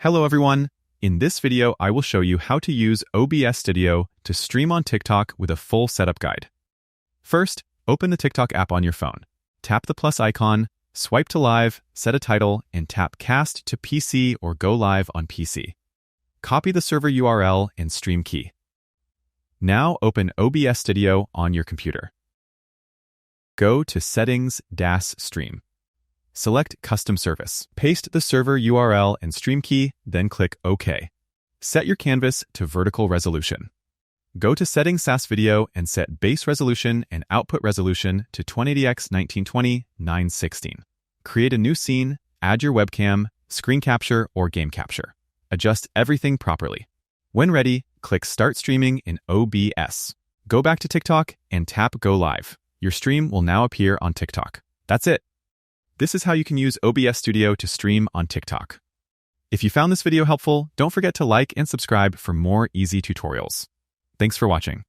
Hello everyone! In this video, I will show you how to use OBS Studio to stream on TikTok with a full setup guide. First, open the TikTok app on your phone. Tap the plus icon, swipe to live, set a title, and tap Cast to PC or Go Live on PC. Copy the server URL and stream key. Now open OBS Studio on your computer. Go to Settings, Stream. Select Custom Service. Paste the server URL and stream key, then click OK. Set your canvas to vertical resolution. Go to Settings SAS Video and set base resolution and output resolution to 1080x 1920 916. Create a new scene, add your webcam, screen capture, or game capture. Adjust everything properly. When ready, click Start Streaming in OBS. Go back to TikTok and tap Go Live. Your stream will now appear on TikTok. That's it. This is how you can use OBS Studio to stream on TikTok. If you found this video helpful, don't forget to like and subscribe for more easy tutorials. Thanks for watching.